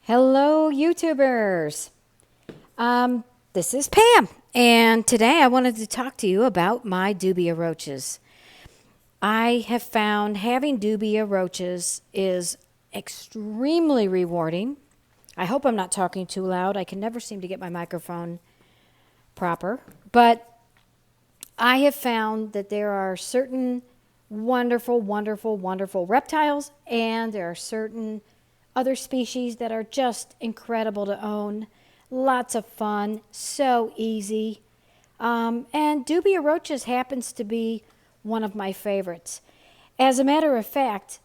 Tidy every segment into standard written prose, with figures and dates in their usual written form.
Hello, YouTubers. This is Pam, and today I wanted to talk to you about my dubia roaches. I have found having dubia roaches is extremely rewarding. I hope I'm not talking too loud. I can never seem to get my microphone proper, but I have found that there are certain wonderful, wonderful, wonderful reptiles, and there are certain other species that are just incredible to own. Lots of fun, so easy. And dubia roaches happens to be one of my favorites. As a matter of fact,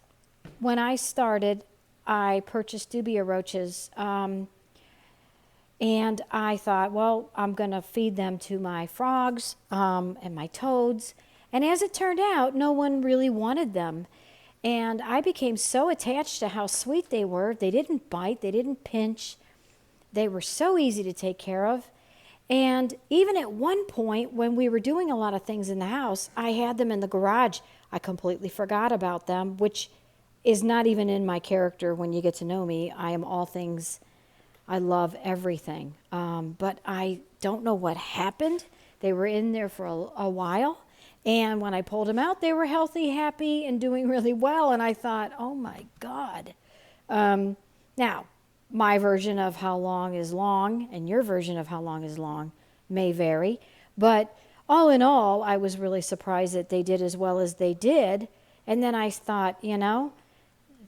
when I started, I purchased dubia roaches. And I thought, well, I'm going to feed them to my frogs and my toads. And as it turned out, no one really wanted them. And I became so attached to how sweet they were. They didn't bite, they didn't pinch. They were so easy to take care of. And even at one point, when we were doing a lot of things in the house, I had them in the garage. I completely forgot about them, which is not even in my character when you get to know me. I am all things. I love everything. But I don't know what happened. They were in there for a while. And when I pulled them out, they were healthy, happy, and doing really well. And I thought, oh my God. Now, my version of how long is long and your version of how long is long may vary. But all in all, I was really surprised that they did as well as they did. And then I thought,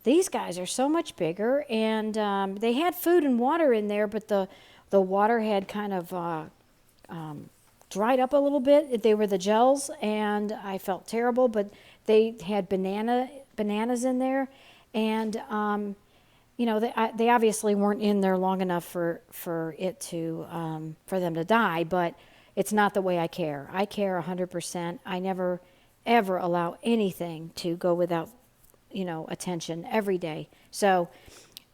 these guys are so much bigger, and they had food and water in there, but the water had kind of dried up a little bit. They were the gels, and I felt terrible, but they had bananas in there, and they obviously weren't in there long enough for it to for them to die. But it's not the way I care. I care 100%. I never ever allow anything to go without attention every day. So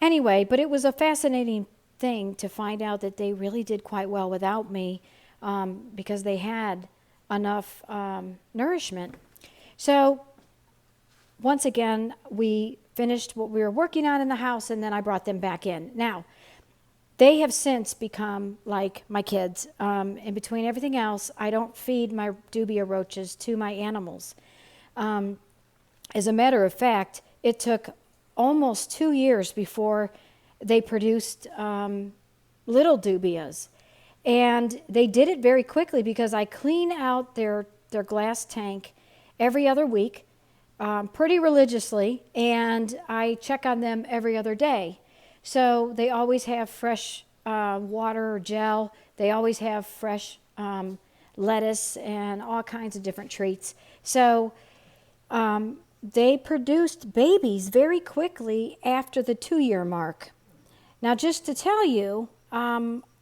anyway, but it was a fascinating thing to find out that they really did quite well without me because they had enough nourishment. So once again, we finished what we were working on in the house, and then I brought them back in. Now, they have since become like my kids. In between everything else, I don't feed my dubia roaches to my animals. As a matter of fact, it took almost 2 years before they produced little dubias. And they did it very quickly because I clean out their glass tank every other week, pretty religiously, and I check on them every other day. So they always have fresh water or gel. They always have fresh lettuce and all kinds of different treats. So they produced babies very quickly after the 2-year mark. Now, just to tell you,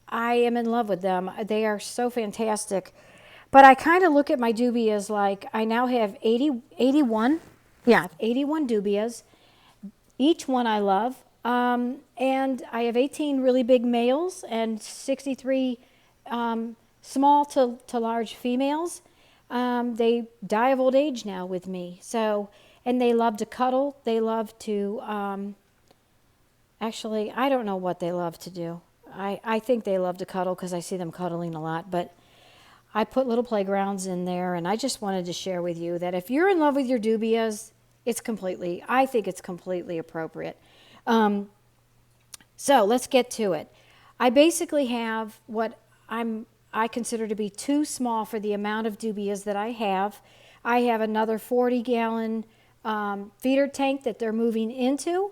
I am in love with them. They are so fantastic. But I kind of look at my dubias like I now have 81 dubias. Each one I love. And I have 18 really big males and 63 small to large females. They die of old age now with me. So, and they love to cuddle. They love to, actually, I don't know what they love to do. I think they love to cuddle because I see them cuddling a lot. But I put little playgrounds in there, and I just wanted to share with you that if you're in love with your dubias, I think it's completely appropriate. So let's get to it. I basically have what I consider to be too small for the amount of dubias that I have. I have another 40-gallon feeder tank that they're moving into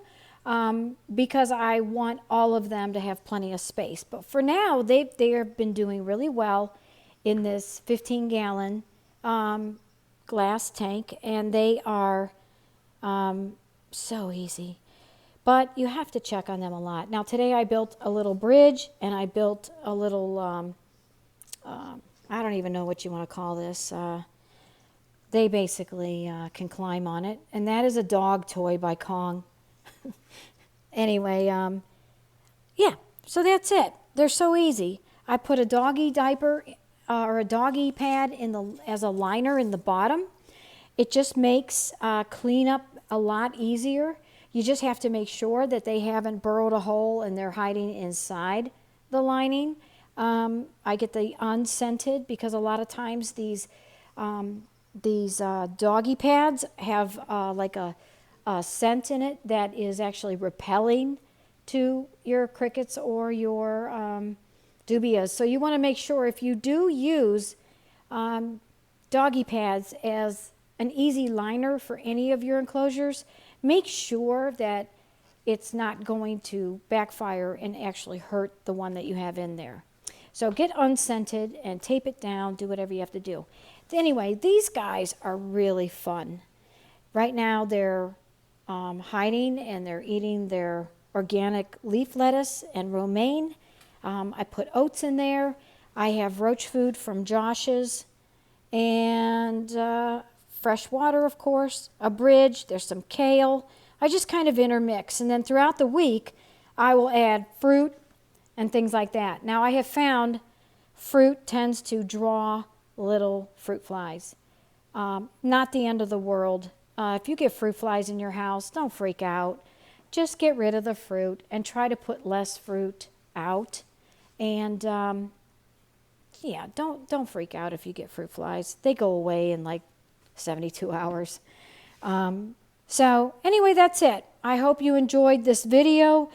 because I want all of them to have plenty of space. But for now, they have been doing really well in this 15-gallon glass tank, and they are so easy. But you have to check on them a lot. Now, today I built a little bridge, and I built a little, I don't even know what you want to call this. They basically can climb on it. And that is a dog toy by Kong. Anyway, yeah, so that's it. They're so easy. I put a doggy diaper or a doggy pad as a liner in the bottom. It just makes cleanup a lot easier. You just have to make sure that they haven't burrowed a hole and they're hiding inside the lining. I get the unscented because a lot of times these doggy pads have like a scent in it that is actually repelling to your crickets or your dubias. So you want to make sure if you do use doggy pads as an easy liner for any of your enclosures, make sure that it's not going to backfire and actually hurt the one that you have in there. So get unscented and tape it down, do whatever you have to do. Anyway, these guys are really fun. Right now they're hiding and they're eating their organic leaf lettuce and romaine. I put oats in there. I have roach food from Josh's and fresh water, of course, a bridge. There's some kale. I just kind of intermix. And then throughout the week, I will add fruit and things like that. Now, I have found fruit tends to draw little fruit flies. Not the end of the world. If you get fruit flies in your house, don't freak out. Just get rid of the fruit and try to put less fruit out. And yeah, don't freak out if you get fruit flies. They go away in like 72 hours. So anyway, that's it. I hope you enjoyed this video.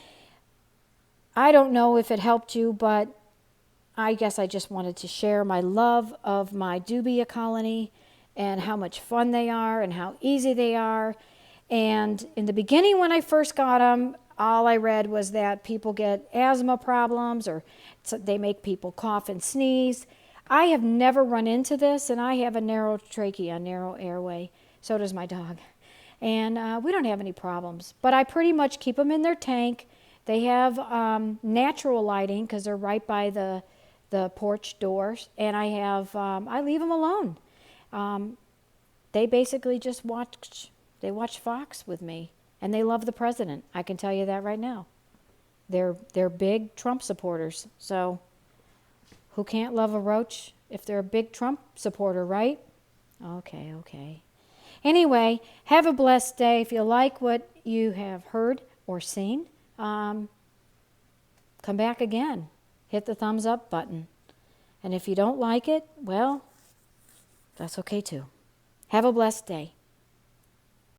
I don't know if it helped you, but I guess I just wanted to share my love of my dubia colony and how much fun they are and how easy they are. And in the beginning when I first got them, all I read was that people get asthma problems or they make people cough and sneeze. I have never run into this, and I have a narrow trachea, narrow airway. So does my dog. And we don't have any problems. But I pretty much keep them in their tank. They have natural lighting because they're right by the porch doors. And I leave them alone. They basically just watch Fox with me. And they love the president. I can tell you that right now. They're big Trump supporters. So who can't love a roach if they're a big Trump supporter, right? Okay. Anyway, have a blessed day. If you like what you have heard or seen, come back again. Hit the thumbs up button. And if you don't like it, well, that's okay too. Have a blessed day.